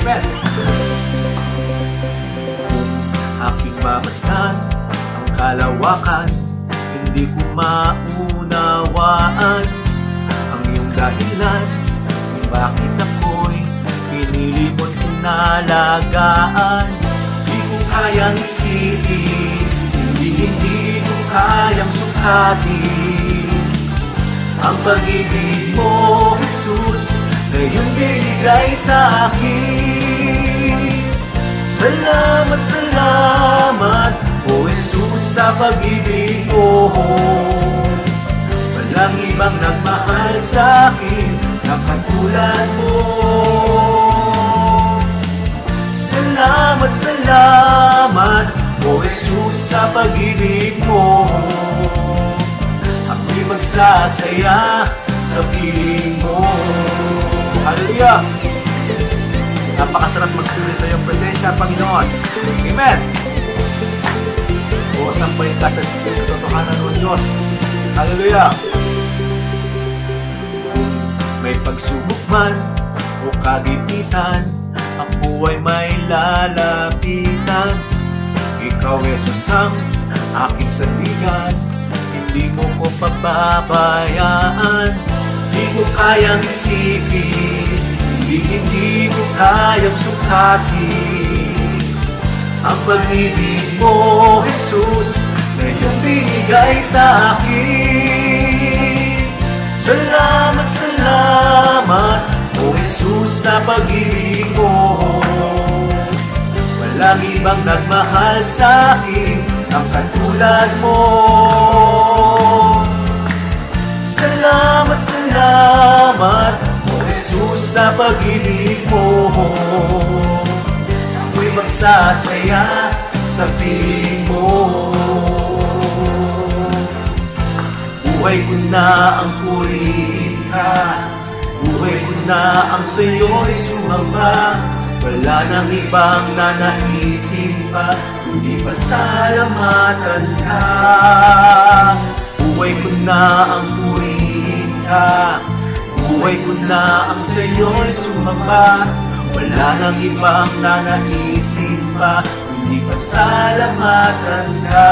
Amen. Aking mamasdan ang kalawakan, hindi ko maunawaan ang iyong dahilan kung bakit ako'y pinili mo't inalagaan. Di ko kayang isipin, hindi ko kayang sukatin ang pag-ibig mo, Jesus, na iyong binigay sa akin. Salamat, salamat, O Jesus, sa pag-ibig mo. Walang ibang nagmahal sa akin na katulad mo. Salamat, salamat, O Jesus, sa pag-ibig mo. Ako'y magsasaya sa piling mo. Hallelujah! Napakasarap magsuri sa iyong presensya, Panginoon. Amen! O sampay ka sa katotohanan ng Diyos. Hallelujah! May pagsubok man o kagipitan, ako ay may lalapitan. Ikaw, Jesus, ang aking sandigan, hindi mo ko pababayaan. Di ko kayang isipin, hindi ko kayang sukatin ang pag-ibig mo, Jesus, na iyong binigay sa akin. Salamat, salamat, O Jesus, sa pag-ibig mo. Walang ibang nagmahal sa akin ang katulad mo. Salamat, salamat, O Jesus, sa pag-ibig mo. Ako'y magsasaya sa piling mo. Buhay ko na ang purihin ka, buhay ko na ang sa'yo'y sumamba. Wala nang ibang nanaisin pa, kundi pasalamatan ka. Buhay ko na ang purihin ka, buhay ko na ang sa'yo'y sumamba. Wala nang ibang nanaisin pa, kundi pasalamatan ka.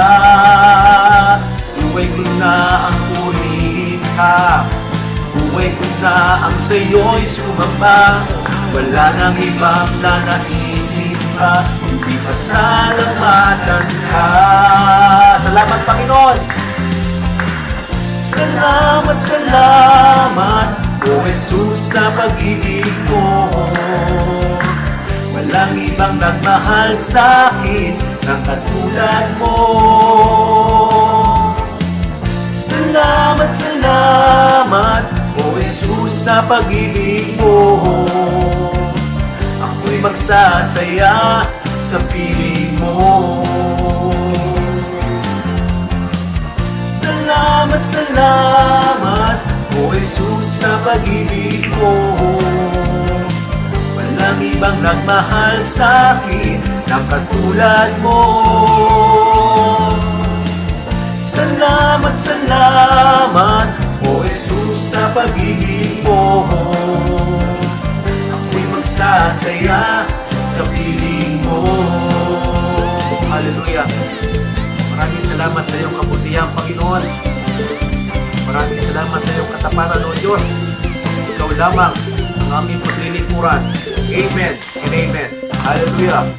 Buhay ko na ang purihin ka, buhay ko na ang sa'yo'y sumamba. Wala nang ibang nanaisin pa, kundi pasalamatan ka. Salamat, Panginoon! Salamat, salamat, O Jesus, sa pag-ibig mo. Walang ibang nagmahal sa akin na katulad mo. Salamat, salamat, O Jesus, sa pag-ibig mo. Ako'y magsasaya sa piling mo. Salamat, salamat, O Jesus, sa pag-ibig mo. Walang ibang nagmahal sa akin na katulad mo. Salamat, salamat, O Jesus, sa pag-ibig mo. Ako'y magsasaya sa piling mo. Hallelujah! Maraming salamat sa iyong kabutihan, Panginoon. Maraming salamat sa iyong katapatan, O Diyos. Ikaw lamang ang aming paglilingkuran. Amen and amen. Hallelujah!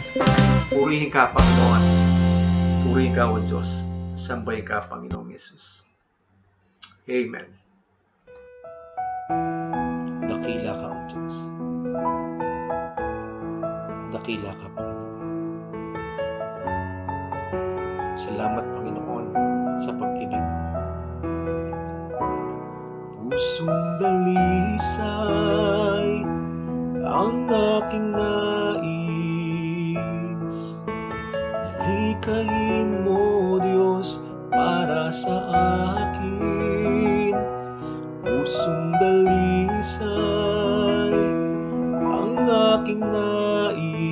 Purihin ka, Panginoon. Purihin ka, O Diyos. Sambay ka, Panginoong Yesus. Amen. Dakila ka, O Diyos. Dakila ka, Panginoon. Salamat, Panginoon, sa pagkinig. Pusong dalisay ang aking nais. Dalikayin mo, Diyos, para sa akin. Pusong dalisay ang aking nais.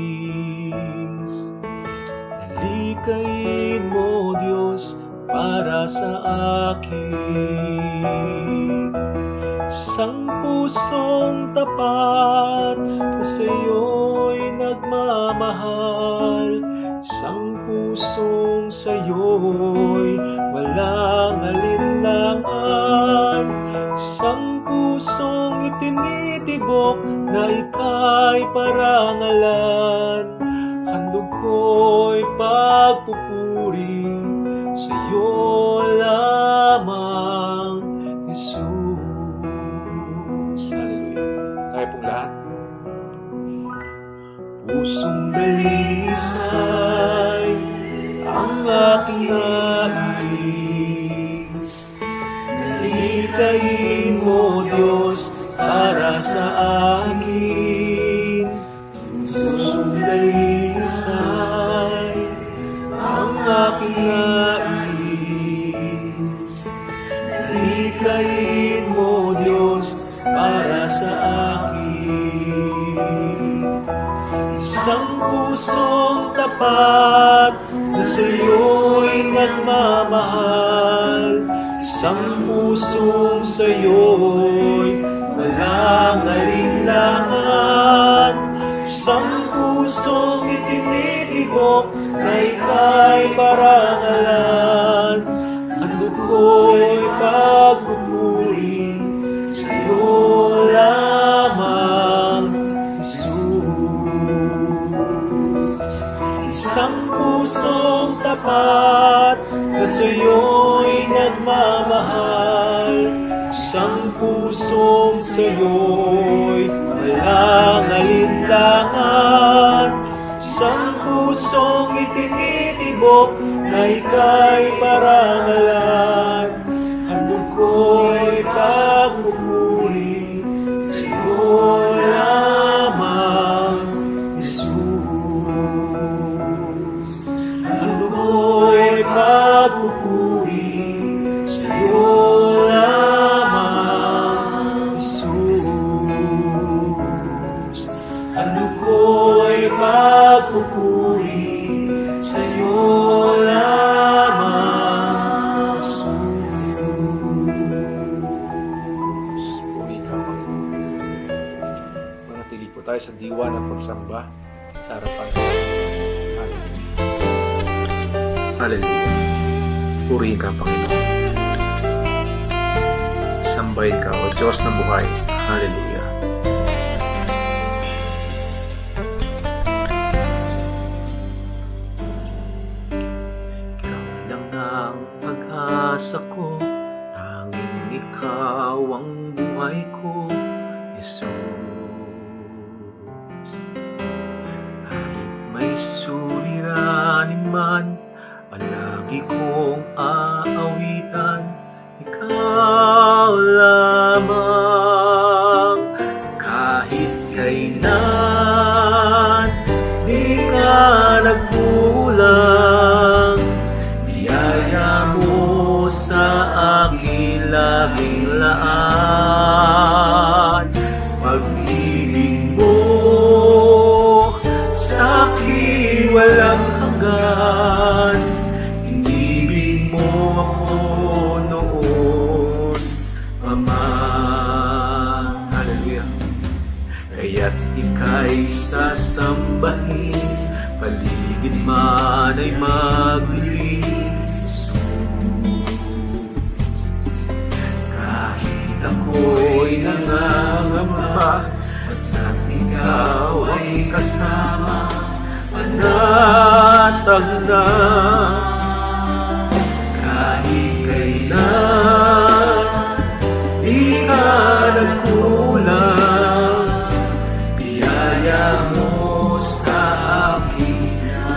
Dalikayin mo, Diyos, para sa akin. Isang pusong tapat na sa'yo'y nagmamahal. Isang pusong sa'yo'y walang alinlangan. Isang pusong itinitibok na ika'y parangalan. Handog ko'y pagpupuri sa'yo lamang, Jesus. Hallelujah. Tayo pong lahat. Pusong dalisay ang aking nais. Likhain mo, Diyos, para sa akin. Pusong dalisay ang aking nais. Likhain mo, Diyos, para sa akin. Isang pusong tapat na sa'yo'y nagmamahal. Isang pusong sa'yo'y walang alinlangan. Isang pusong itinitibok na ika'y parangalan. Handog ko'y pagpupuri sa'yo lamang, isang pusong tapat na sa'yo'y nagmamahal. Isang pusong sa'yo'y walang alinlangan. Isang pusong itinitibok na ika'y parangalan. Handog ko'y pagpupuri sa'yo lamang, pagpupuri sa'yo lamang, Jesus. Ano ko'y pagpupuri sa'yo lamang, Jesus. Puri ka, Panginoon. Manatili po tayo sa diwa ng pagsamba sa harapan ng Hallelujah. Purihin ka, Panginoon. Sambahin ka, O Diyos ng buhay. Hallelujah. Ikaw lang ang pag-asa ko, tanging ikaw ang buhay ko, Jesus. Kahit may suliranin man, palagi kong aawitan, ikaw lamang. Kahit kailan di ka nagkulang, biyaya mo sa akin laging laan. Pag-ibig mo sa akin walang hanggan. Kaya't ika'y sasambahin, paligid man ay maglinis. Kahit ako'y nangangamba, basta't ikaw ay kasama, panatag na. Kahit kailan di ka nagkulang, biyaya mo sa akin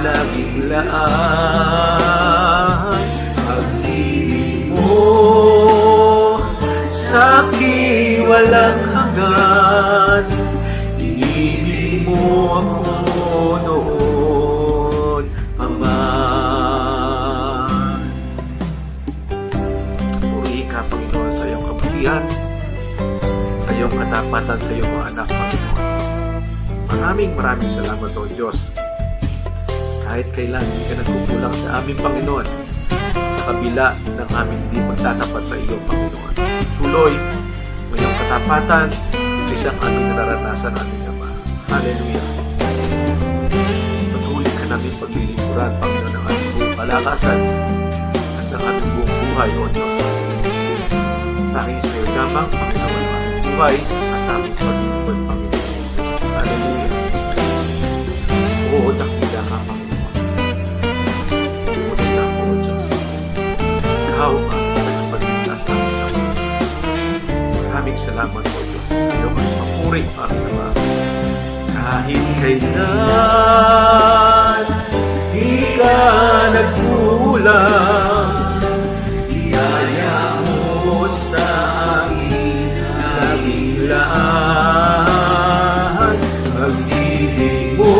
laging laan. Pag-ibig mo sa akin walang hanggan, inibig mo ako noon pa man. Puri ka, Panginoon, sa iyong kabutihan, sa iyong katapatan, sa iyong mga anak, Panginoon. Maraming salamat, O Diyos. Kahit kailan hindi ka nagkukulang sa aming Panginoon, sa kabila ng aming hindi pagtatapat sa iyo, Panginoon. Tuloy, ngayong katapatan, isang aming nararanasan natin, Ama. Hallelujah. likuran, Panginoon, ng ating buong kalakasan at ng ating buong buhay, O Diyos. Tanging sa iyo lamang, Panginoon, ang aming buhay at aming pag-ibig, Panginoon. Hallelujah. Oo, dakila ka, Panginoon. Dakila ko, O Diyos. Ikaw ang tagapagligtas namin ng mga. Maraming salamat, O Diyos. Ikaw ang papuri, Panginoon. Kahit kailan di ka nagkulang, biyaya mo sa akin laging lahat. Pag-ibig mo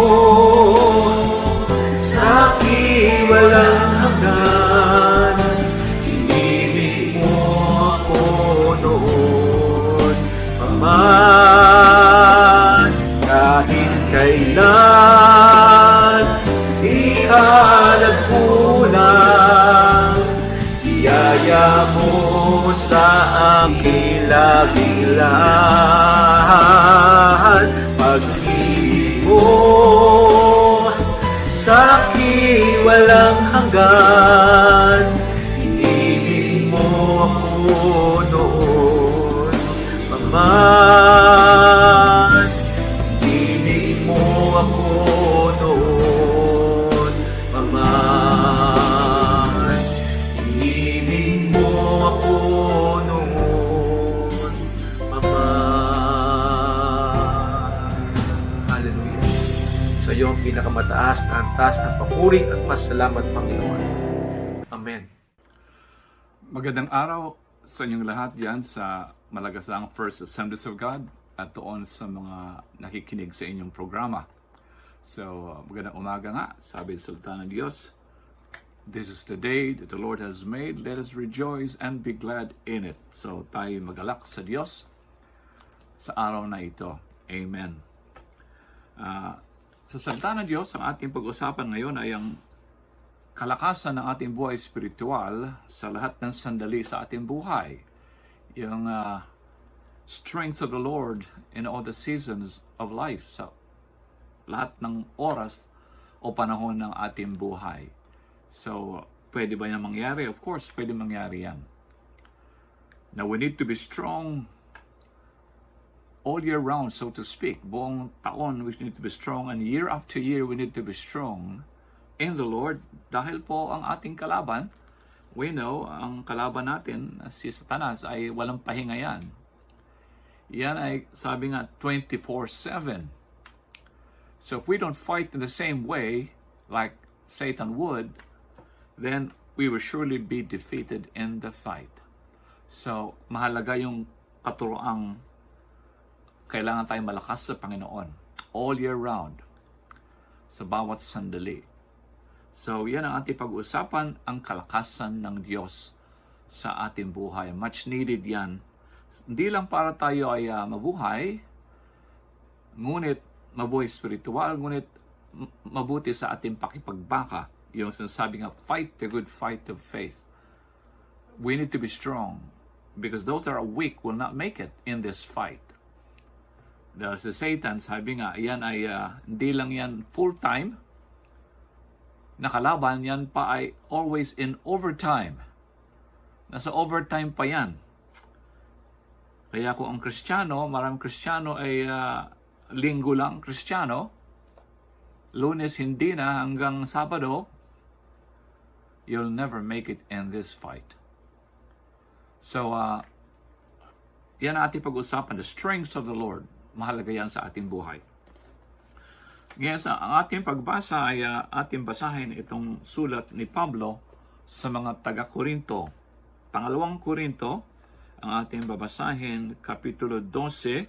sa akin walang hanggan, inibig mo ako noon paman. Kahit kailan di ka nagkulang, biyaya mo sa akin laging lahat. Pag-ibig mo sa akin walang hanggan, inibig mo ako noon paman. Inibig mo ako noon paman. Inibig mo ako noon paman. Hallelujah. Sa iyo ang pinakamataas na antas ng papuri at masalamat, Panginoon. Amen. Magandang araw sa inyong lahat dyan sa malagasang First Assemblies of God at doon sa mga nakikinig sa inyong programa. So, magandang umaga nga, sabi sa salita ng Diyos. This is the day that the Lord has made. Let us rejoice and be glad in it. So, tayo magalak sa Diyos sa araw na ito. Amen. Sa salita ng Diyos, ang ating pag-usapan ngayon ay ang kalakasan ng ating buhay spiritual sa lahat ng sandali sa ating buhay. Yung strength of the Lord in all the seasons of life, sa lahat ng oras o panahon ng ating buhay. So, pwede ba yan mangyari? Of course, pwede mangyari yan. Now, we need to be strong all year round, so to speak. Buong taon, we need to be strong, and year after year, we need to be strong in the Lord, dahil po ang ating kalaban, we know, ang kalaban natin, si Satanas, ay walang pahinga yan. Yan ay, sabi nga, 24/7. So if we don't fight in the same way, like Satan would, then we will surely be defeated in the fight. So, mahalaga yung katuroang kailangan tayong malakas sa Panginoon all year round, sa bawat sandali. So, yan ang ating pag-uusapan, ang kalakasan ng Diyos sa ating buhay. Much needed yan. Hindi lang para tayo ay mabuhay, ngunit mabuhay spiritual, ngunit mabuti sa ating pakipagbaka. Yung sinasabi nga, fight the good fight of faith. We need to be strong because those that are weak will not make it in this fight. Dahil si Satan, sabi nga, yan ay hindi lang yan full-time, nakalaban, yan pa ay always in overtime. Nasa overtime pa yan. Kaya kung ang Kristiyano, maraming Kristiyano ay linggo lang Kristiyano, Lunes hindi na hanggang Sabado, you'll never make it in this fight. So, yan ang ating pag-usapan, the strengths of the Lord. Mahalaga yan sa ating buhay. Ngayon, ang ating pagbasa ay ating basahin itong sulat ni Pablo sa mga taga-Korinto. Pangalawang Korinto, ang ating babasahin, Kapitulo 12.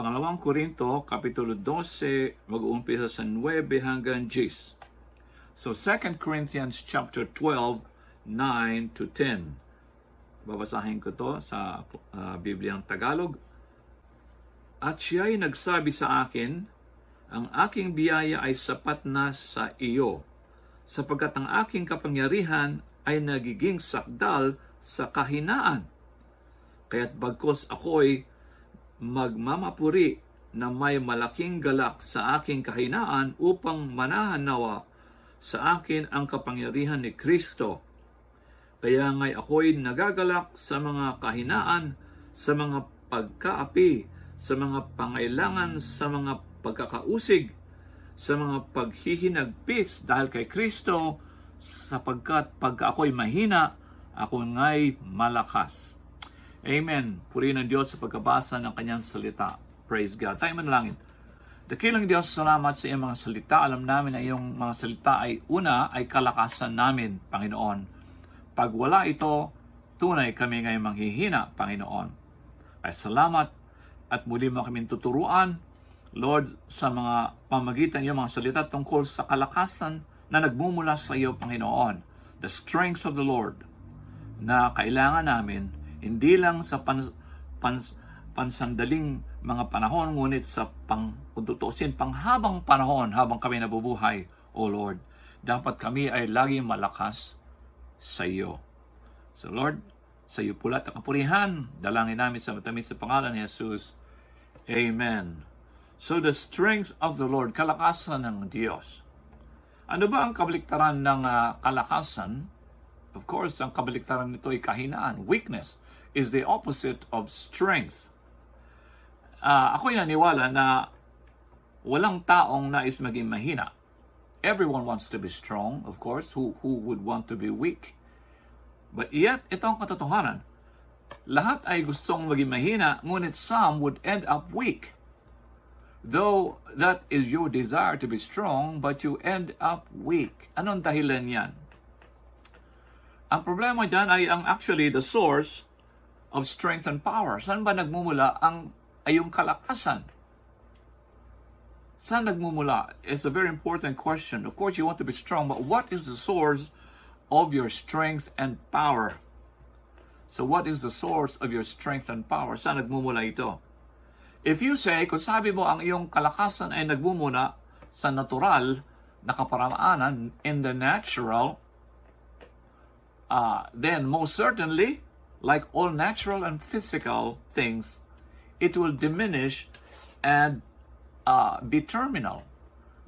Pangalawang Korinto, Kapitulo 12, mag-uumpisa sa 9 hanggang 10. So, 2 Corinthians chapter 12, 9 to 10. Babasahin ko to sa Bibliang Tagalog. At siya'y nagsabi sa akin, ang aking biyaya ay sapat na sa iyo, sapagkat ang aking kapangyarihan ay nagiging sakdal sa kahinaan. Kaya't bagkos ako'y magmamapuri na may malaking galak sa aking kahinaan upang manahan nawa sa akin ang kapangyarihan ni Kristo. Kaya nga'y ako'y nagagalak sa mga kahinaan, sa mga pagkaapi, sa mga pangailangan, sa mga pagkakausig, sa mga paghihinagpis dahil kay Kristo, sapagkat pagka ako'y mahina, ako nga'y malakas. Amen. Purihin ang Diyos sa pagkabasa ng kanyang salita. Praise God. Tayo manalangin. Dakilang Diyos, salamat sa iyong mga salita. Alam namin na iyong mga salita ay ay kalakasan namin, Panginoon. Pag wala ito, tunay kami ngayon manghihina, Panginoon. Ay salamat at muli mo kami tuturuan, Lord, sa mga pamagitan ng iyong mga salita tungkol sa kalakasan na nagmumula sa iyo, Panginoon. The strength of the Lord na kailangan namin, hindi lang sa pansandaling mga panahon, ngunit sa panghabang panahon habang kami nabubuhay, O Lord. Dapat kami ay laging malakas sa iyo. So Lord, sa iyo pulat at kapurihan, dalangin namin sa matamis sa pangalan ni Jesus. Amen. So the strength of the Lord, kalakasan ng Diyos. Ano ba ang kabaliktaran ng kalakasan? Of course, ang kabaliktaran nito ay kahinaan. Weakness is the opposite of strength. Ako'y naniwala na walang taong nais maging mahina. Everyone wants to be strong, of course. Who would want to be weak? But yet, ito ang katotohanan. Lahat ay gustong maging mahina, ngunit some would end up weak. Though that is your desire to be strong, but you end up weak. Anong dahilan yan? Ang problema dyan ay actually the source of strength and power. Saan ba nagmumula yung kalakasan? Saan nagmumula? It's a very important question. Of course, you want to be strong, but what is the source of your strength and power? So what is the source of your strength and power? Saan nagmumula ito? If you say, kung sabi mo ang iyong kalakasan ay nagmumula sa natural na kaparaanan, in the natural, then most certainly, like all natural and physical things, it will diminish and be terminal.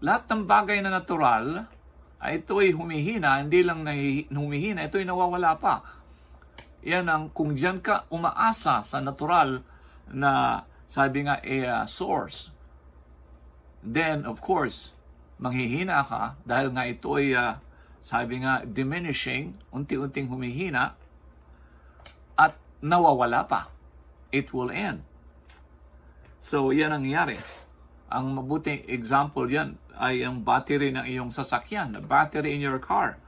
Lahat ng bagay na natural, ito ay humihina, hindi lang humihina, ito ay nawawala pa. Yan ang kung diyan ka umaasa sa natural na sabi nga source, then of course, manghihina ka dahil nga ito ay sabi nga diminishing, unti-unting humihina at nawawala pa. It will end. So, yan ang nangyari. Ang mabuting example yan ay ang battery ng iyong sasakyan, the battery in your car.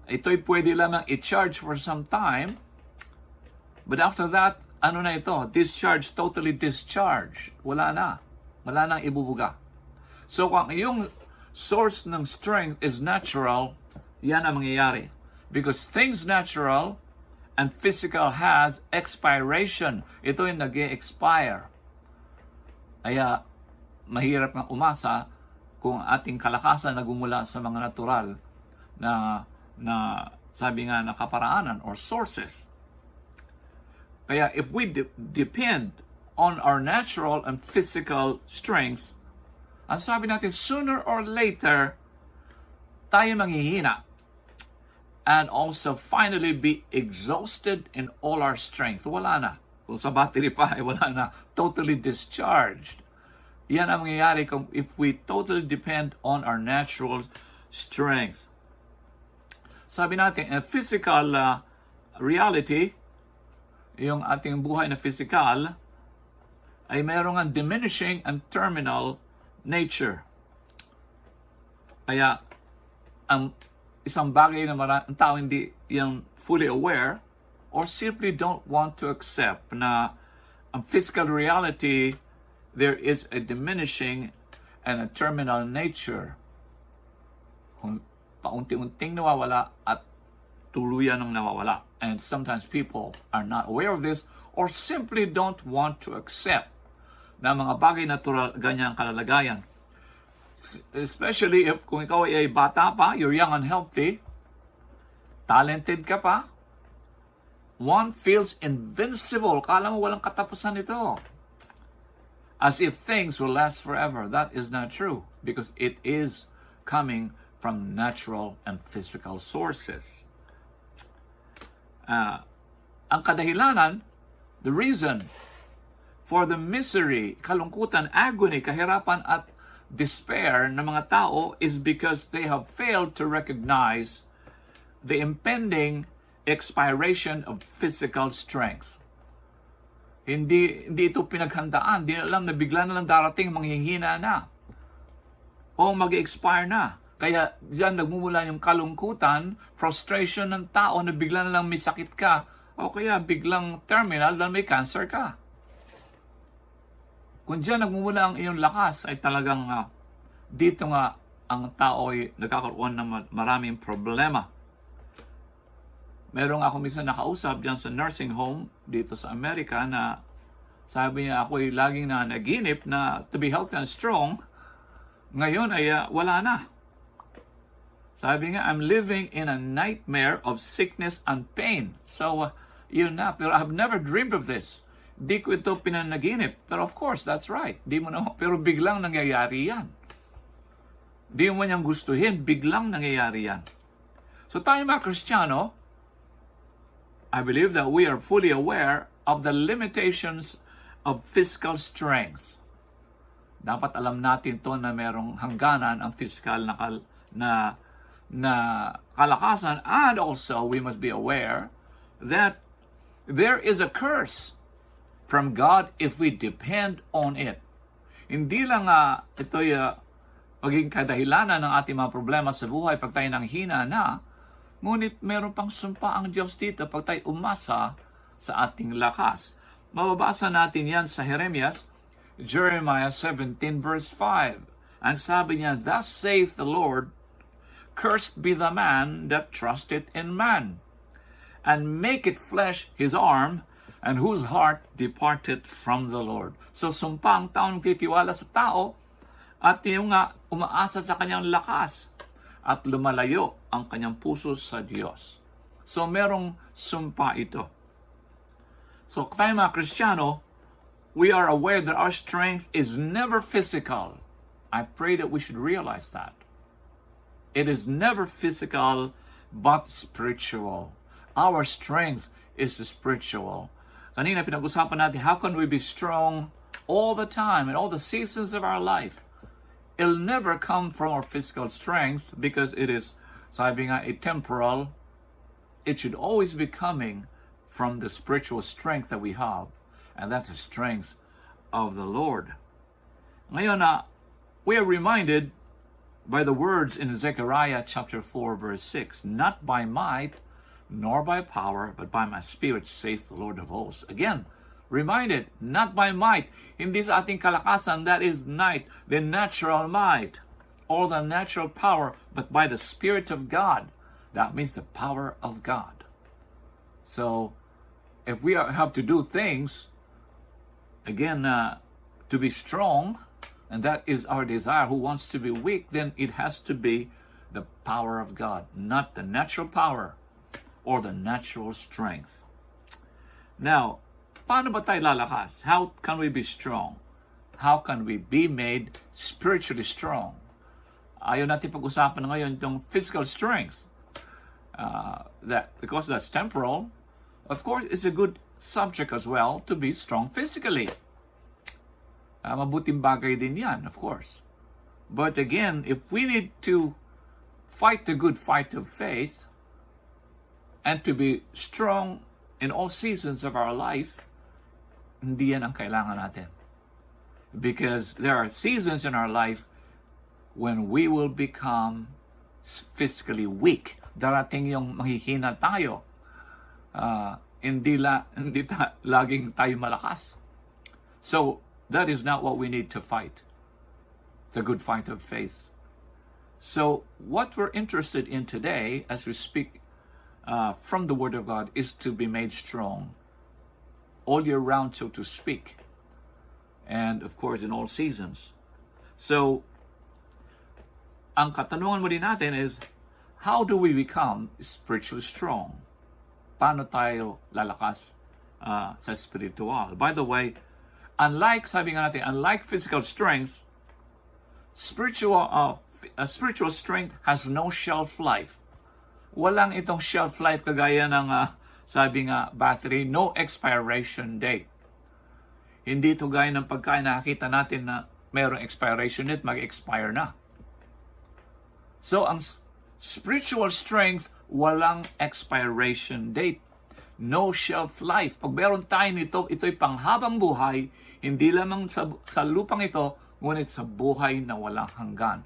Ito'y pwede lamang i-charge for some time, but after that, ano na ito? Discharge, totally discharge. Wala na. Wala nang ibubuga. So, kung iyong source ng strength is natural, yan ang mangyayari. Because things natural and physical has expiration. Ito yung nag-expire. Kaya, mahirap nga umasa kung ating kalakasan nagmumula sa mga natural na sabi nga na kaparaanan or sources. Kaya if we depend on our natural and physical strength, ang sabi natin, sooner or later, tayo manghihina and also finally be exhausted in all our strength. Wala na. Kung sa battery pa, wala na. Totally discharged. Yan ang mangyayari if we totally depend on our natural strength. Sabi natin, a physical reality, yung ating buhay na physical, ay mayroong ang diminishing and terminal nature. Kaya, ang isang bagay na ang tao hindi yung fully aware or simply don't want to accept na ang physical reality, there is a diminishing and a terminal nature. Kung paunti-unting nawawala at tuluyan ng nawawala. And sometimes people are not aware of this or simply don't want to accept na mga bagay natural ganyang kalalagayan. Especially if kung ikaw ay bata pa, you're young and healthy, talented ka pa, one feels invincible. Kala mo walang katapusan ito. as if things will last forever. That is not true because it is coming from natural and physical sources. Ang kadahilanan, the reason for the misery, kalungkutan, agony, kahirapan at despair ng mga tao is because they have failed to recognize the impending expiration of physical strength. Hindi ito pinaghandaan. Hindi alam na bigla na lang darating, manghihina na. O mag-expire na. Kaya diyan nagmumula yung kalungkutan, frustration ng tao na bigla na lang may sakit ka. O kaya biglang terminal dahil may cancer ka. Kung diyan nagmumula ang iyong lakas, ay talagang dito nga ang tao ay nagkakaroon ng maraming problema. Merong ako minsan nakausap diyan sa nursing home dito sa Amerika na sabi niya ako ay laging na naginip na to be healthy and strong. Ngayon ay wala na. Sabi nga, I'm living in a nightmare of sickness and pain. So, yun na. Pero I have never dreamed of this. Di ko ito pinanaginip. Pero of course, that's right. Di mo na, pero biglang nangyayari yan. Di mo niyang gustuhin, biglang nangyayari yan. So tayo mga Kristiyano, I believe that we are fully aware of the limitations of physical strength. Dapat alam natin to na merong hangganan ang physical na kalakasan, and also we must be aware that there is a curse from God if we depend on it. Hindi lang ito'y maging kadahilanan ng ating mga problema sa buhay pag tayo nang hina na, ngunit meron pang sumpa ang Diyos dito pag tayo umasa sa ating lakas. Mababasa natin yan sa Jeremiah 17 verse 5. Ang sabi niya, thus saith the Lord, cursed be the man that trusteth in man, and maketh flesh his arm, and whose heart departeth from the Lord. So sumpa ang taong titiwala sa tao, at yung umaasa sa kanyang lakas, at lumalayo ang kanyang puso sa Diyos. So merong sumpa ito. So tayo mga Kristiyano, we are aware that our strength is never physical. I pray that we should realize that. It is never physical, but spiritual. Our strength is spiritual. Kanina pinag-usapan natin, how can we be strong all the time in all the seasons of our life? It'll never come from our physical strength because it is, sabi nga, temporal. It should always be coming from the spiritual strength that we have, and that's the strength of the Lord. Ngayon we are reminded by the words in Zechariah chapter 4 verse 6, not by might nor by power, but by my spirit, says the Lord of hosts. Again, reminded, not by might, hindi sa ating kalakasan, that is night, the natural might, or the natural power, but by the Spirit of God. That means the power of God. So, if we have to do things, again, to be strong, and that is our desire, who wants to be weak, then it has to be the power of God, not the natural power or the natural strength. Now, paano ba tayo lalakas? How can we be strong? How can we be made spiritually strong? Ayaw natin pag-usapan ngayon itong physical strength. Because that's temporal, of course, it's a good subject as well to be strong physically. Mabuting bagay din yan, of course. But again, if we need to fight the good fight of faith and to be strong in all seasons of our life, hindi yan ang kailangan natin. Because there are seasons in our life when we will become physically weak. Darating yung mahihina tayo. Hindi laging tayo malakas. So, that is not what we need to fight. The good fight of faith. So, what we're interested in today, as we speak from the Word of God, is to be made strong all year round, so to speak, and of course in all seasons. So, ang katanungan mo din natin is, how do we become spiritually strong? Paano tayo lalakas sa spiritual? By the way, Unlike, sabi nga natin, unlike physical strength, spiritual strength has no shelf life. Walang itong shelf life kagaya ng, sabi nga, battery, no expiration date. Hindi ito gaya ng pagkain nakita natin na mayroong expiration date, mag-expire na. So, ang spiritual strength, walang expiration date. No shelf life. Pag meron tayo nito, ito'y panghabang buhay, hindi lamang sa lupang ito, ngunit sa buhay na walang hanggan.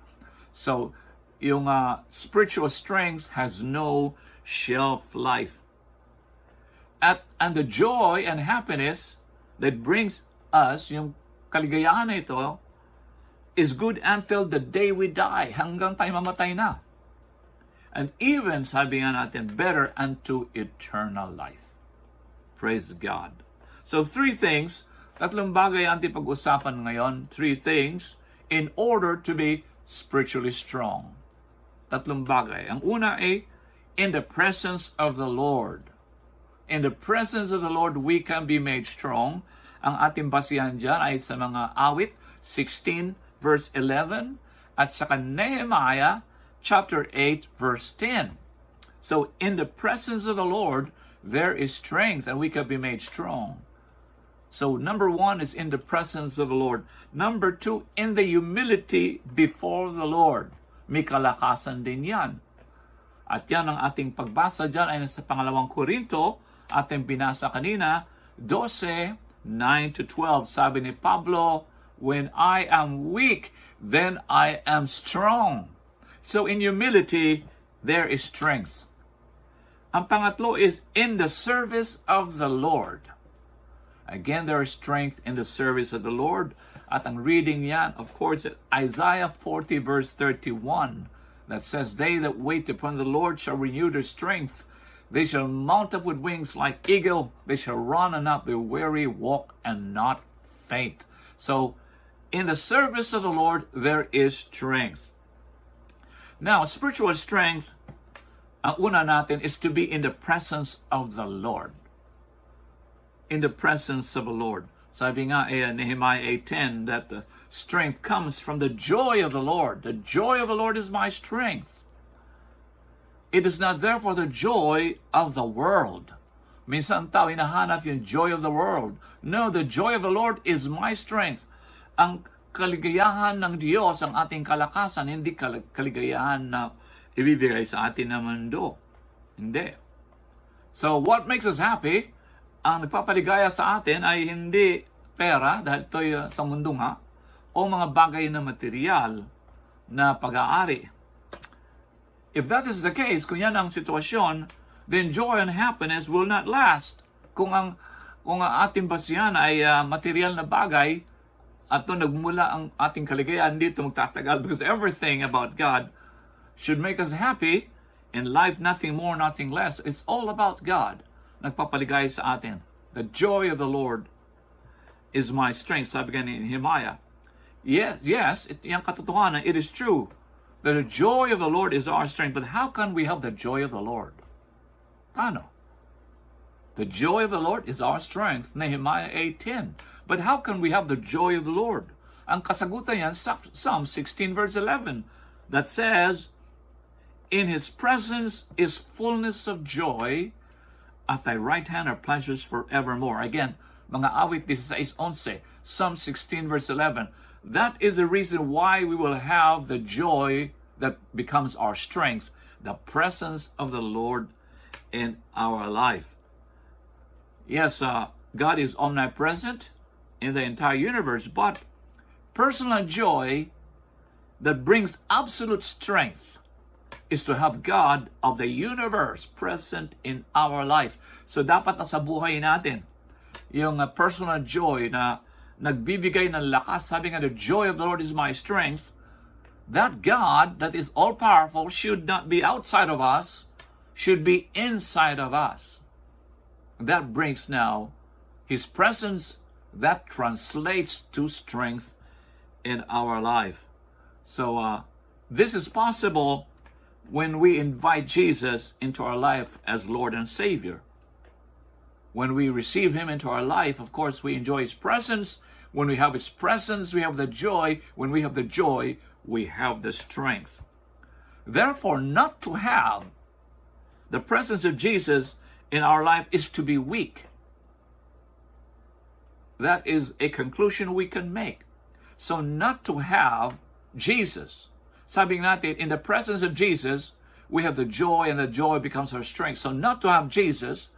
So, yung spiritual strength has no shelf life. And the joy and happiness that brings us, yung kaligayahan na ito, is good until the day we die, hanggang tayo mamatay na. And even, sabi nga natin, better unto eternal life. Praise God. So, three things, tatlong bagay ang ating pag-usapan ngayon, three things, in order to be spiritually strong. Tatlong bagay. Ang una ay, in the presence of the Lord. In the presence of the Lord, we can be made strong. Ang ating basihan dyan ay sa mga awit, 16 verse 11, at saka Nehemiah chapter 8 verse 10. So in the presence of the Lord, there is strength and we can be made strong. So number one is in the presence of the Lord. Number two, in the humility before the Lord. May kalakasan din yan. At yan ang ating pagbasa dyan ay nasa pangalawang Korinto, ating binasa kanina, 12, 9 to 12. Sabi ni Pablo, when I am weak, then I am strong. So in humility, there is strength. Ang pangatlo is in the service of the Lord. Again, there is strength in the service of the Lord. At ang reading yan, of course, Isaiah 40 verse 31, that says, they that wait upon the Lord shall renew their strength. They shall mount up with wings like eagle. They shall run and not be weary, walk and not faint. So, in the service of the Lord, there is strength. Now, spiritual strength, ang una natin is to be in the presence of the Lord. In the presence of the Lord. Sabi nga Nehemiah 8:10 that the strength comes from the joy of the Lord. The joy of the Lord is my strength. It is not therefore the joy of the world. Minsan tao hinahanap yung joy of the world. No, the joy of the Lord is my strength. Ang kaligayahan ng Diyos, ang ating kalakasan, hindi kaligayahan na ibibigay sa atin ng mundo. Hindi. So, what makes us happy, ang nagpapaligaya sa atin ay hindi pera, dahil ito'y sa mundo nga, o mga bagay na material na pag-aari. If that is the case, kung yan ang sitwasyon, then joy and happiness will not last. Kung ang ating basihan ay material na bagay, at ito nagmula ang ating kaligayahan, dito magtatagal, because everything about God should make us happy. In life, nothing more, nothing less. It's all about God. Nagpapaligay sa atin. The joy of the Lord is my strength. Sabi nga ni Nehemiah. Yes, yung katotohanan, it is true that the joy of the Lord is our strength. But how can we have the joy of the Lord? Paano? The joy of the Lord is our strength. Nehemiah 8:10. But how can we have the joy of the Lord? Ang kasagutan yan, Psalm 16 verse 11, that says, in His presence is fullness of joy, at Thy right hand are pleasures forevermore. Again, mga awit 16:11, Psalm 16 verse 11. That is the reason why we will have the joy that becomes our strength, the presence of the Lord in our life. Yes, God is omnipresent in the entire universe, but personal joy that brings absolute strength is to have God of the universe present in our life. So dapat nasa buhay natin yung personal joy na nagbibigay ng lakas. Sabi nga, the joy of the Lord is my strength. That God that is all-powerful should not be outside of us, should be inside of us. That brings now His presence that translates to strength in our life. So this is possible when we invite Jesus into our life as Lord and Savior. When we receive Him into our life, of course, we enjoy His presence, When we have His presence, we have the joy. When we have the joy, we have the strength. Therefore, not to have the presence of Jesus in our life is to be weak. That is a conclusion we can make. So not to have Jesus, sabi natin, in the presence of Jesus, we have the joy, and the joy becomes our strength. So not to have Jesus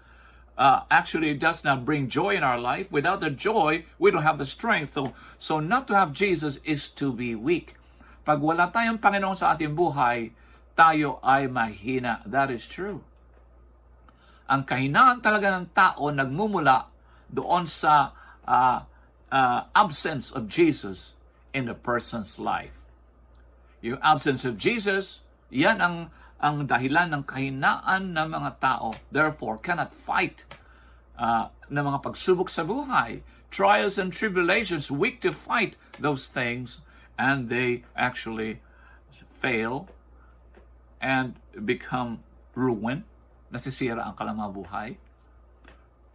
actually does not bring joy in our life. Without the joy, we don't have the strength. So not to have Jesus is to be weak. Pag wala tayong Panginoon sa ating buhay, tayo ay mahina. That is true. Ang kahinaan talaga ng tao nagmumula doon sa absence of Jesus in the person's life. Yung absence of Jesus, yan ang dahilan ng kahinaan ng mga tao. Therefore, cannot fight ng mga pagsubok sa buhay. Trials and tribulations, weak to fight those things, and they actually fail and become ruined. Nasisira ang kanilang buhay,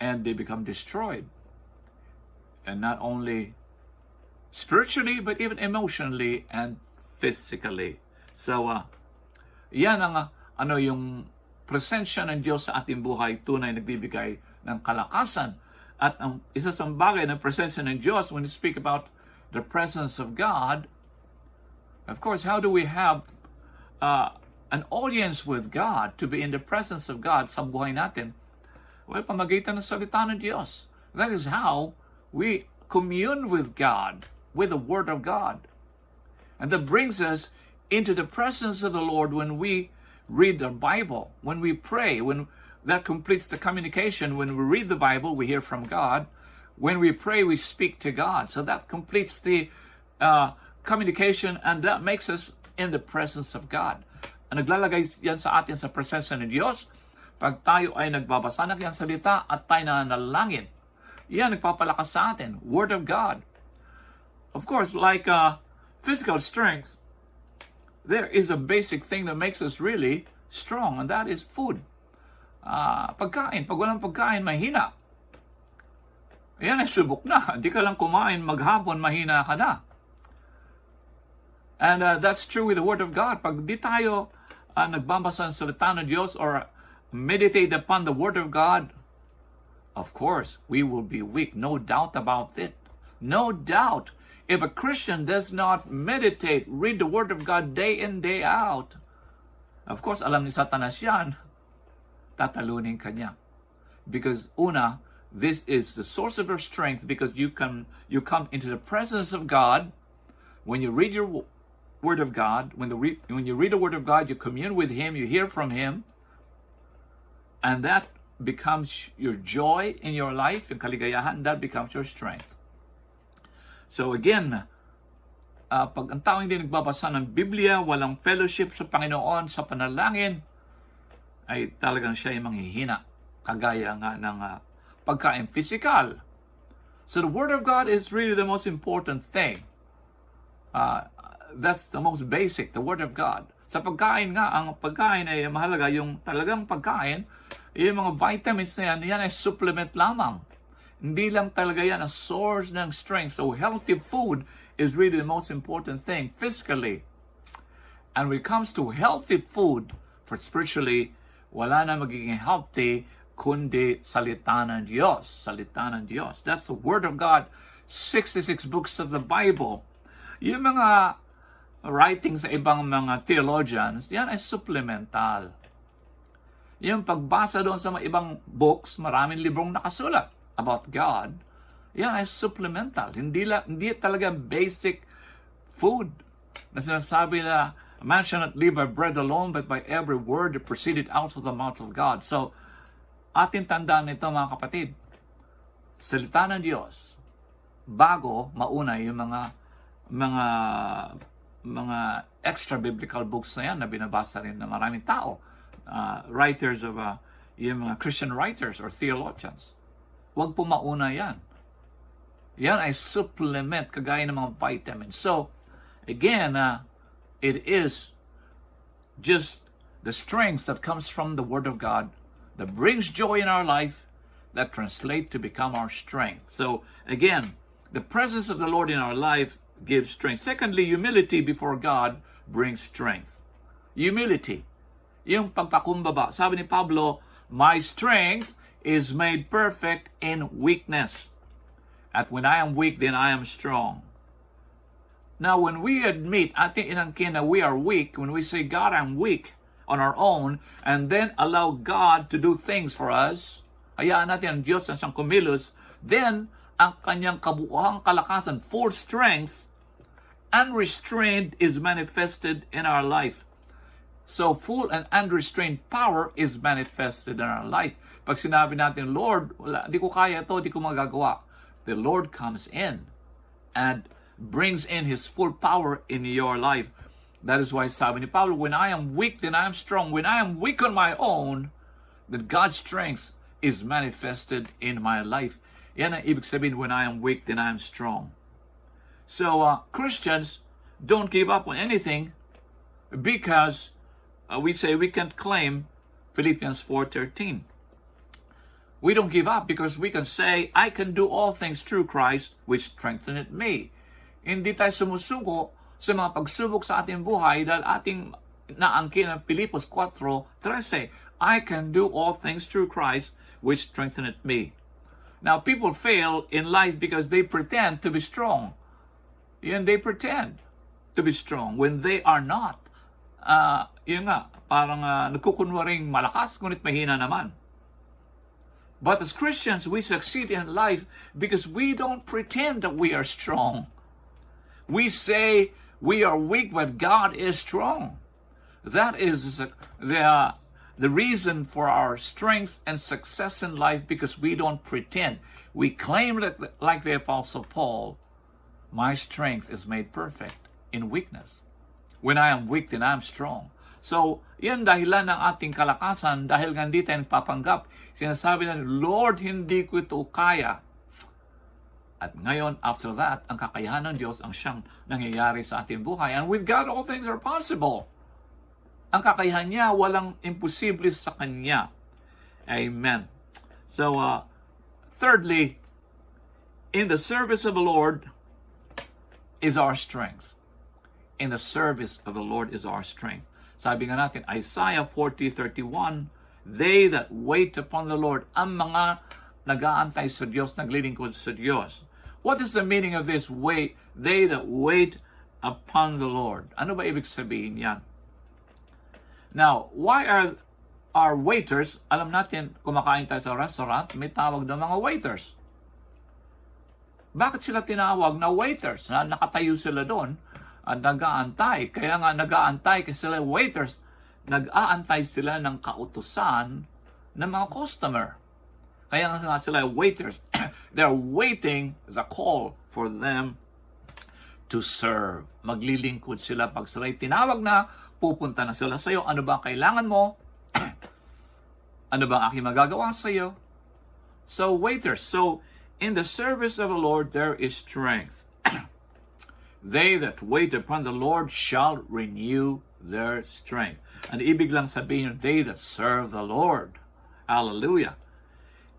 and they become destroyed. And not only spiritually, but even emotionally and physically. So, yan ang yung presensya ng Diyos sa ating buhay, tunay nagbibigay ng kalakasan. At ang isa sa bagay ng presensya ng Diyos, when we speak about the presence of God, of course, how do we have an audience with God, to be in the presence of God sa buhay natin? Well, pamagitan ng salita ng Diyos. That is how we commune with God, with the Word of God. And that brings us into the presence of the Lord when we read the Bible, when we pray, when that completes the communication. When we read the Bible, we hear from God. When we pray, we speak to God. So that completes the communication, and that makes us in the presence of God. Ang naglalagay yan sa atin sa presensya ng Diyos, pag tayo ay nagbabasa ng kanyang salita at tayo nanalangin, yan nagpapalakas sa atin, Word of God. Of course, like physical strength, there is a basic thing that makes us really strong, and that is food. Pagkain. Pag walang pagkain, mahina. Yan ay subok na. Hindi ka lang kumain maghapon, mahina ka na. And that's true with the Word of God. Pag di tayo nagbabasa ng salita ng Diyos or meditate upon the Word of God, of course, we will be weak. No doubt about it. No doubt. If a Christian does not meditate, read the Word of God day in, day out, of course, alam ni Satanas yan, tatalunin ka niya. Because, una, this is the source of your strength, because you come into the presence of God. When you read your Word of God, when you read the Word of God, you commune with Him, you hear from Him, and that becomes your joy in your life, yung kaligayahan, that becomes your strength. So again, pag ang tao hindi nagbabasa ng Biblia, walang fellowship sa Panginoon, sa panalangin, ay talagang siya ay manghihina, kagaya nga ng pagkain physical. So the Word of God is really the most important thing. That's the most basic, the Word of God. Sa pagkain nga, ang pagkain ay mahalaga, yung talagang pagkain, yung mga vitamins na yan ay supplement lamang. Hindi lang talaga yan ang source ng strength. So healthy food is really the most important thing physically. And when it comes to healthy food, for spiritually, wala na magiging healthy kundi salita ng Diyos. Salita ng Diyos. That's the Word of God. 66 books of the Bible. Yung mga writings sa ibang mga theologians, yan ay supplemental. Yung pagbasa doon sa mga ibang books, maraming librong nakasulat about God, yan ay supplemental. Hindi talaga basic food na sinasabi na man shall not live by bread alone, but by every word that proceeded out of the mouth of God. So, atin tandaan ito mga kapatid. Salita ng Diyos, bago mauna yung mga extra biblical books na yan na binabasa rin ng maraming tao. Writers of yung mga Christian writers or theologians. Huwag po mauna yan. Yan ay supplement, kagaya ng mga vitamins. So, again, it is just the strength that comes from the Word of God that brings joy in our life, that translates to become our strength. So, again, The presence of the Lord in our life gives strength. Secondly, humility before God brings strength. Humility. Yung pagpakumbaba. Sabi ni Pablo, my strength is made perfect in weakness. At when I am weak, then I am strong. Now, when we admit, ating inangkin na we are weak, when we say, God, I'm weak on our own, and then allow God to do things for us, hayaan natin ang Diyos na siyang kumilos, then ang kanyang kabuuhang kalakasan, full strength, unrestrained is manifested in our life. So full and unrestrained power is manifested in our life. Pag sinabi natin, Lord, wala, di ko kaya to, di ko magagawa. The Lord comes in and brings in His full power in your life. That is why sabi ni Pablo, when I am weak, then I am strong. When I am weak on my own, then God's strength is manifested in my life. Yan ang ibig sabihin, when I am weak, then I am strong. So, Christians don't give up on anything because we say we can't claim Philippians 4:13. We don't give up because we can say, I can do all things through Christ which strengtheneth me. Hindi tayo sumusuko sa mga pagsubok sa ating buhay dahil ating naangkin ng Pilipos 4:13, I can do all things through Christ which strengtheneth me. Now, people fail in life because they pretend to be strong. And they pretend to be strong when they are not. Yun nga, parang nagkukunwaring malakas, ngunit mahina naman. But as Christians, we succeed in life because we don't pretend that we are strong. We say we are weak, but God is strong. That is the reason for our strength and success in life, because we don't pretend. We claim that, like the Apostle Paul, my strength is made perfect in weakness. When I am weak, then I am strong. So, yan dahilan ng ating kalakasan, dahil nga hindi tayo nagpapanggap. Sinasabi na, Lord, hindi ko ito kaya. At ngayon, after that, ang kakayahan ng Diyos ang siyang nangyayari sa ating buhay. And with God, all things are possible. Ang kakayahan niya, walang imposible sa Kanya. Amen. So, thirdly, in the service of the Lord is our strength. In the service of the Lord is our strength. Sabi nga natin, Isaiah 40:31, they that wait upon the Lord, ang mga nag-aantay sa Diyos, naglilingkod sa Diyos. What is the meaning of this wait? They that wait upon the Lord. Ano ba ibig sabihin yan? Now, why are our waiters, alam natin, kumakain tayo sa restaurant, may tawag ng mga waiters. Bakit sila tinawag na waiters? Nakatayo sila doon at nag-aantay. Kaya nga nag-aantay kasi sila waiters. Nag-aantay sila ng kautusan ng mga customer. Kaya nga sila waiters. They're waiting the call for them to serve. Maglilingkod sila. Pag sila'y tinawag na, pupunta na sila sa iyo. Ano ba ang kailangan mo? Ano ba ang aking magagawa sa iyo? So, waiters. So, in the service of the Lord, there is strength. They that wait upon the Lord shall renew their strength. And ibig lang sabihin, they that serve the Lord. Hallelujah.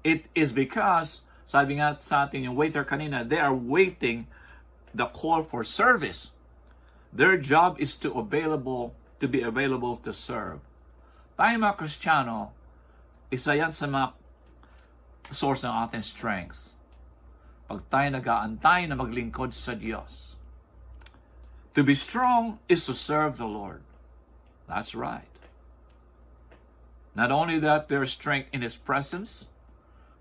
It is because, sabi nga sa atin yung waiter kanina, they are waiting the call for service. Their job is to be available to serve. Tayo mga Kristiyano, isa yan sa mga source ng ating strength. Pag tayo nag-aantay na maglingkod sa Diyos. To be strong is to serve the Lord. That's right. Not only that, there's strength in His presence,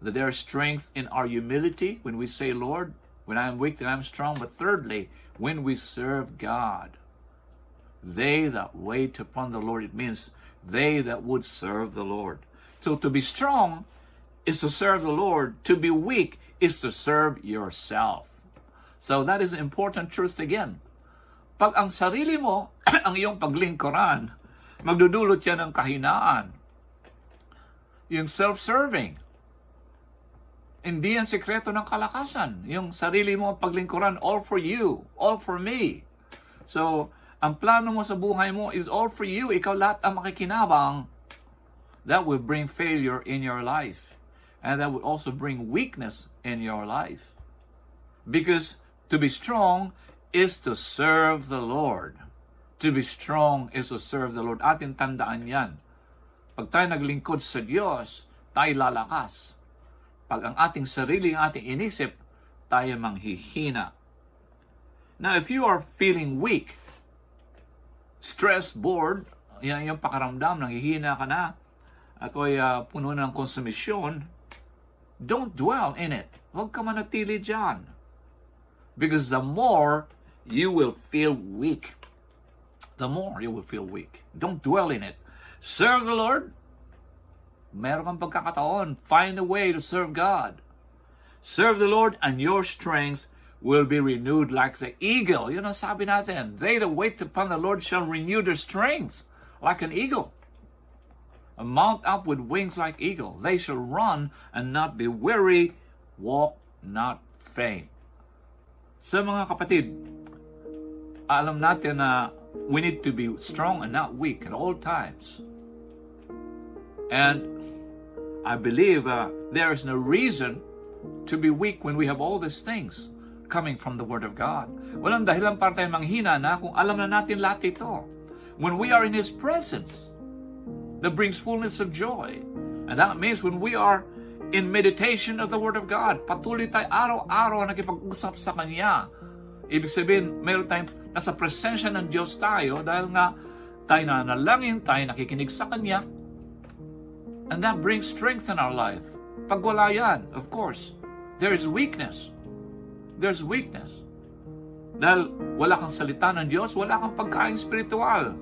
that there's strength in our humility when we say, Lord, when I'm weak, then I'm strong. But thirdly, when we serve God, they that wait upon the Lord, it means they that would serve the Lord. So to be strong is to serve the Lord. To be weak is to serve yourself. So that is an important truth again. Pag ang sarili mo, ang iyong paglingkuran, magdudulot yan ng kahinaan. Yung self-serving. Hindi yan sekreto ng kalakasan. Yung sarili mo paglingkuran, all for you, all for me. So, ang plano mo sa buhay mo is all for you. Ikaw lahat ang makikinabang. That will bring failure in your life. And that will also bring weakness in your life. Because to be strong is to serve the Lord. To be strong is to serve the Lord. Atin tandaan yan. Pag tayo naglingkod sa Diyos, tayo lalakas. Pag ang ating sarili, ang ating inisip, tayo manghihina. Now, if you are feeling weak, stressed, bored, yan yung pakaramdam, nanghihina ka na, ako'y puno ng konsumisyon, don't dwell in it. Huwag ka manatili dyan. Because the more you will feel weak, the more you will feel weak. Don't dwell in it. Serve the Lord. Meron kang pagkakataon. Find a way to serve God. Serve the Lord and your strength will be renewed like the eagle. Yun ang sabi natin. They that wait upon the Lord shall renew their strength like an eagle. And mount up with wings like eagle. They shall run and not be weary, walk not faint. So mga kapatid, alam natin na we need to be strong and not weak at all times. And I believe there is no reason to be weak when we have all these things coming from the Word of God. Walang dahilan para tayo manghina na kung alam na natin lahat ito. When we are in His presence, that brings fullness of joy. And that means when we are in meditation of the Word of God, patuloy tayo araw-araw nakipag-usap sa Kanya. Ibig sabihin, meron tayong nasa presensya ng Diyos tayo dahil nga tayo nanalangin, tayo nakikinig sa Kanya. And that brings strength in our life. Pag wala yan, of course, there is weakness. There's weakness. Dahil wala kang salita ng Diyos, wala kang pagkain spiritual.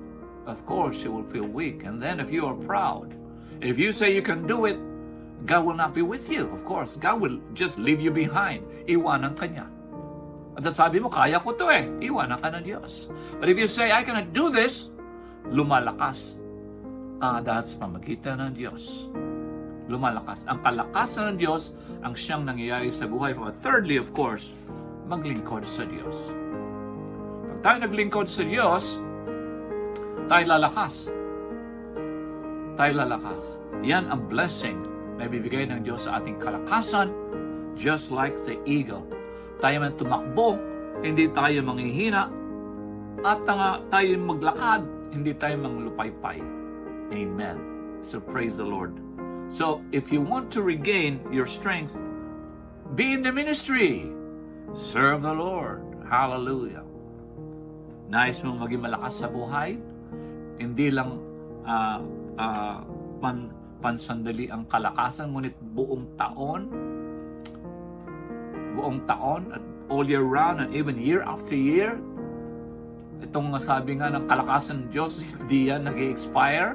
Of course, you will feel weak. And then if you are proud, if you say you can do it, God will not be with you. Of course, God will just leave you behind. Iwanan ka niya. At sabi mo, kaya ko to iwanan ka ng Diyos. But if you say, I cannot do this, lumalakas dahil sa pamagitan ng Diyos. Lumalakas. Ang kalakasan ng Diyos ang siyang nangyayari sa buhay mo. At thirdly, of course, maglingkod sa Diyos. Pag tayo naglingkod sa Diyos, tayo lalakas. Tayo lalakas. Yan ang blessing na ibibigay ng Diyos sa ating kalakasan, just like the eagle. Tayo man tumakbo, hindi tayo manghihina, at tayo maglakad, hindi tayo manglupaypay. Amen. So praise the Lord. So if you want to regain your strength, be in the ministry. Serve the Lord. Hallelujah. Nais mong maging malakas sa buhay? Hindi lang pansandali ang kalakasan, ngunit buong taon at all year round and even year after year. Itong sabi nga ng kalakasan ng Diyos, hindi yan nag-expire.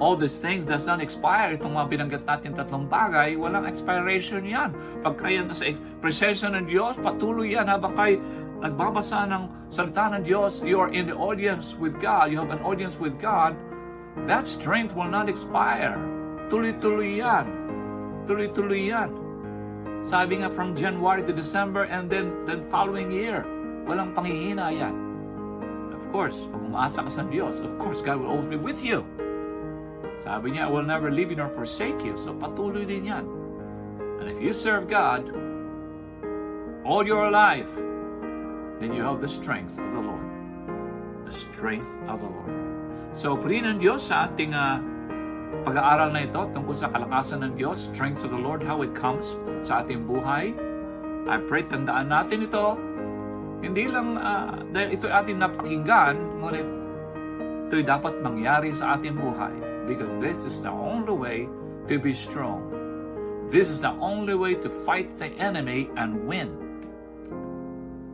All these things does not expire. Itong mga binanggit natin tatlong bagay, walang expiration yan. Pagka yan sa presensya ng Diyos, patuloy yan habang kayo nagbabasa ng salita ng Diyos, you are in the audience with God, you have an audience with God, that strength will not expire. Tuloy-tuloy yan. Tuloy-tuloy yan. Sabi nga from January to December and then following year, walang panghihina yan. Of course, kung umaasa ka sa Diyos, of course, God will always be with you. Sabi niya, I will never leave you nor forsake you. So patuloy din yan. And if you serve God all your life, then you have the strength of the Lord. The strength of the Lord. So purihin ng Diyos sa ating pag-aaral na ito tungkol sa kalakasan ng Diyos, strength of the Lord, how it comes sa ating buhay. I pray, tandaan natin ito. Hindi lang dahil ito ating napakinggan, ngunit ito'y dapat mangyari sa ating buhay. Because this is the only way to be strong. This is the only way to fight the enemy and win.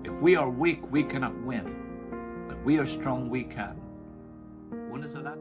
If we are weak, we cannot win. But we are strong, we can. Una sa lahat,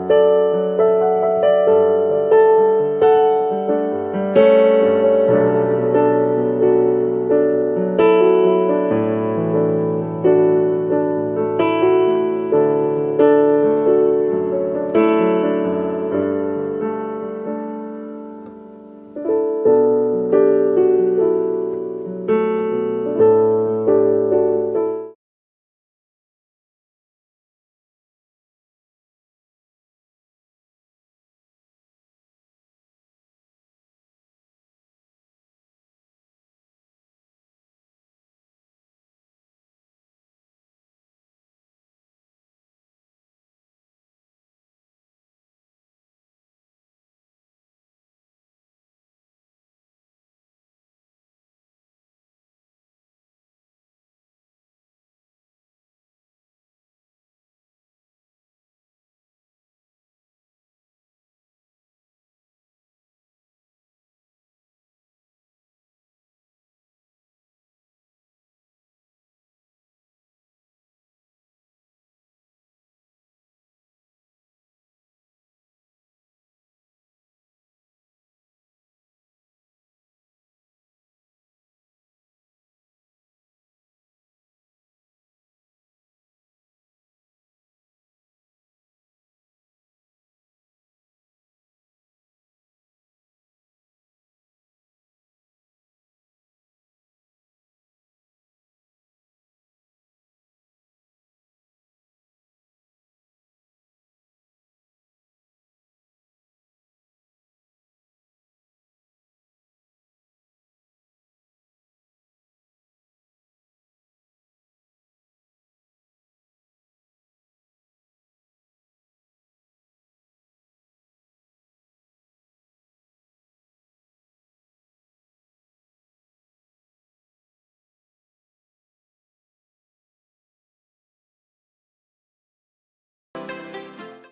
Amen.